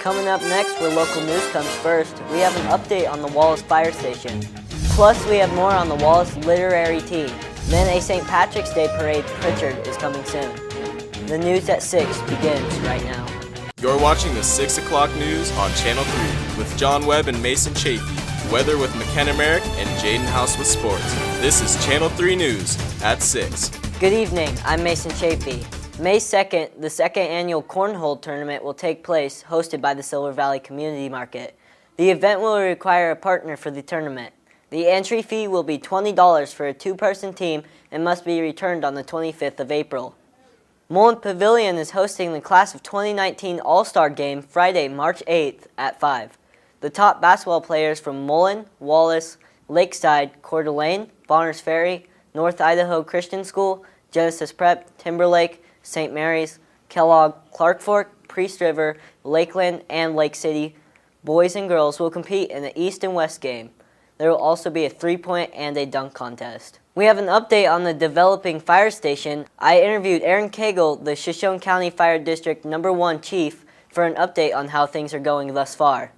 Coming up next, where local news comes first, we have an update on the Wallace Fire Station. Plus, we have more on the Wallace Literary Tea. Then a St. Patrick's Day Parade Pritchard is coming soon. The news at 6 begins right now. You're watching the 6 o'clock news on Channel 3 with John Webb and Mason Chafee. Weather with McKenna Merrick and Jaden House with sports. This is Channel 3 News at 6. Good evening, I'm Mason Chafee. May 2nd, the second annual Cornhole Tournament will take place, hosted by the Silver Valley Community Market. The event will require a partner for the tournament. The entry fee will be $20 for a two-person team and must be returned on the 25th of April. Mullen Pavilion is hosting the Class of 2019 All-Star Game Friday, March 8th at 5. The top basketball players from Mullen, Wallace, Lakeside, Coeur d'Alene, Bonners Ferry, North Idaho Christian School, Genesis Prep, Timberlake, St. Mary's, Kellogg, Clark Fork, Priest River, Lakeland, and Lake City boys and girls will compete in the East and West game. There will also be a three-point and a dunk contest. We have an update on the developing fire station. I interviewed Aaron Cagle, the Shoshone County Fire District No. 1 Chief, for an update on how things are going thus far.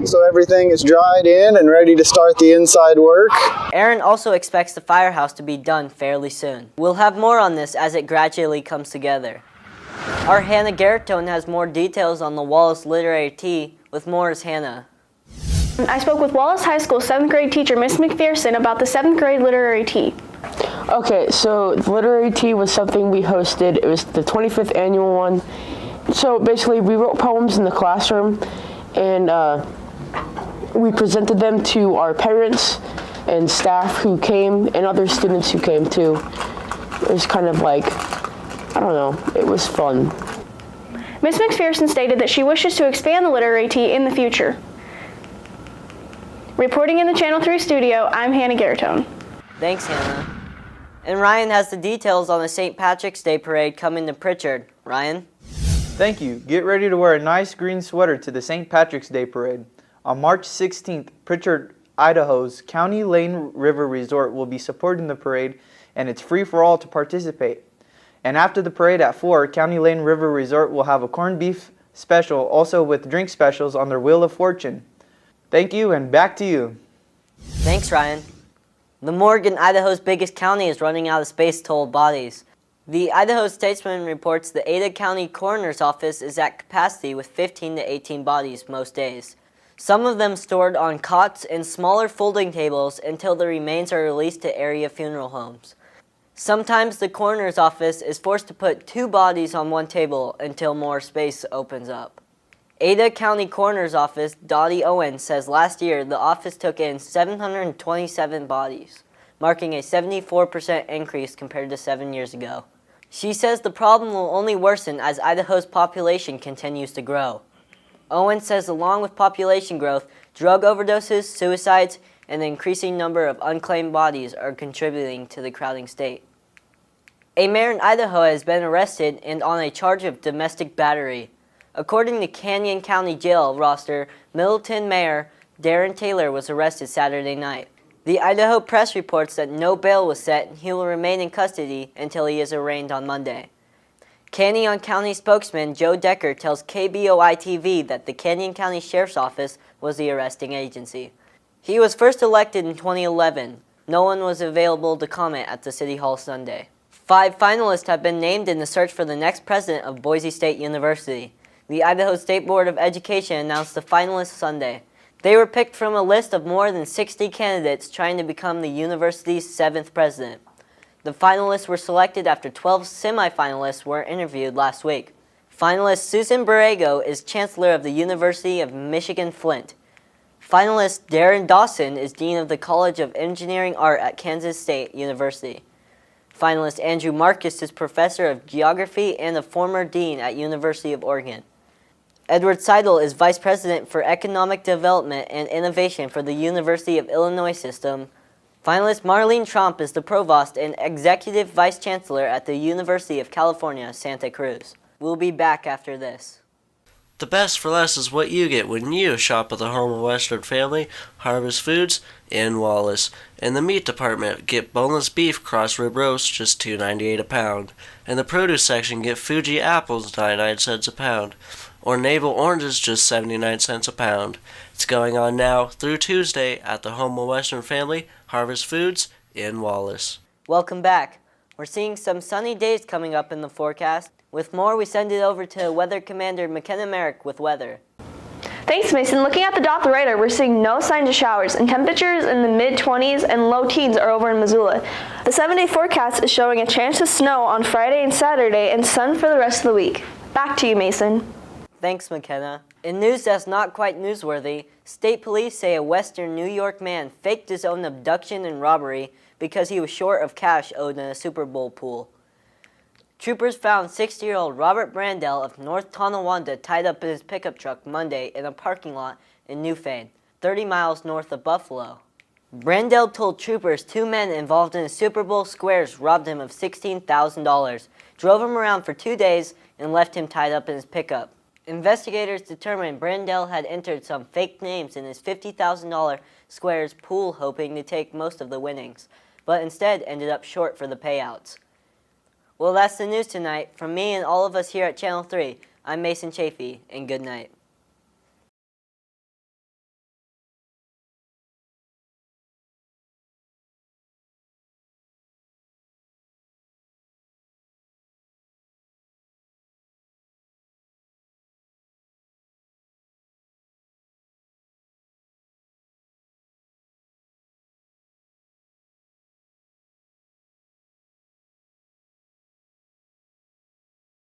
So everything is dried in and ready to start the inside work. Aaron also expects the firehouse to be done fairly soon. We'll have more on this as it gradually comes together. Our Hannah Garitone has more details on the Wallace Literary Tea. With more is Hannah. I spoke with Wallace High School 7th grade teacher Miss McPherson about the 7th grade literary tea. Okay, so the literary tea was something we hosted. It was the 25th annual one. So basically we wrote poems in the classroom and we presented them to our parents and staff who came and other students who came too. It was kind of like, I don't know, it was fun. Miss McPherson stated that she wishes to expand the literary tea in the future. Reporting in the Channel 3 studio, I'm Hannah Garitone. Thanks, Hannah. And Ryan has the details on the St. Patrick's Day Parade coming to Pritchard. Ryan? Thank you. Get ready to wear a nice green sweater to the St. Patrick's Day Parade. On March 16th, Pritchard, Idaho's County Lane River Resort will be supporting the parade, and it's free for all to participate. And after the parade at 4, County Lane River Resort will have a corned beef special, also with drink specials on their Wheel of Fortune. Thank you, and back to you. Thanks, Ryan. The morgue in Idaho's biggest county is running out of space to hold bodies. The Idaho Statesman reports the Ada County Coroner's Office is at capacity with 15 to 18 bodies most days. Some of them stored on cots and smaller folding tables until the remains are released to area funeral homes. Sometimes the coroner's office is forced to put 2 bodies on one table until more space opens up. Ada County Coroner's Office Dottie Owen says last year the office took in 727 bodies, marking a 74% increase compared to 7 years ago. She says the problem will only worsen as Idaho's population continues to grow. Owen says along with population growth, drug overdoses, suicides, and the increasing number of unclaimed bodies are contributing to the crowding state. A mayor in Idaho has been arrested and on a charge of domestic battery. According to Canyon County Jail roster, Middleton Mayor Darren Taylor was arrested Saturday night. The Idaho Press reports that no bail was set and he will remain in custody until he is arraigned on Monday. Canyon County spokesman Joe Decker tells KBOI-TV that the Canyon County Sheriff's Office was the arresting agency. He was first elected in 2011. No one was available to comment at the City Hall Sunday. 5 finalists have been named in the search for the next president of Boise State University. The Idaho State Board of Education announced the finalists Sunday. They were picked from a list of more than 60 candidates trying to become the university's 7th president. The finalists were selected after 12 semifinalists were interviewed last week. Finalist Susan Borrego is chancellor of the University of Michigan Flint. Finalist Darren Dawson is dean of the College of Engineering Art at Kansas State University. Finalist Andrew Marcus is professor of geography and a former dean at University of Oregon. Edward Seidel is Vice President for Economic Development and Innovation for the University of Illinois System. Finalist Marlene Tromp is the Provost and Executive Vice Chancellor at the University of California, Santa Cruz. We'll be back after this. The best for less is what you get when you shop at the home of Western Family, Harvest Foods, in Wallace. In the meat department, get boneless beef cross rib roast, just $2.98 a pound. In the produce section, get Fuji apples, 99 cents a pound. or navel oranges just 79 cents a pound. It's going on now through Tuesday at the home of Western Family Harvest Foods in Wallace. Welcome back. We're seeing some sunny days coming up in the forecast. With more, we send it over to Weather Commander McKenna Merrick with weather. Thanks, Mason. Looking at the Doppler radar, we're seeing no signs of showers, and temperatures in the mid-20s and low teens are over in Missoula. The 7-day forecast is showing a chance of snow on Friday and Saturday and sun for the rest of the week. Back to you, Mason. Thanks, McKenna. In news that's not quite newsworthy, state police say a Western New York man faked his own abduction and robbery because he was short of cash owed in a Super Bowl pool. Troopers found 60-year-old Robert Brandel of North Tonawanda tied up in his pickup truck Monday in a parking lot in Newfane, 30 miles north of Buffalo. Brandel told troopers 2 men involved in the Super Bowl squares robbed him of $16,000, drove him around for 2 days, and left him tied up in his pickup. Investigators determined Brandel had entered some fake names in his $50,000 squares pool hoping to take most of the winnings, but instead ended up short for the payouts. Well, that's the news tonight. From me and all of us here at Channel 3, I'm Mason Chafee, and good night.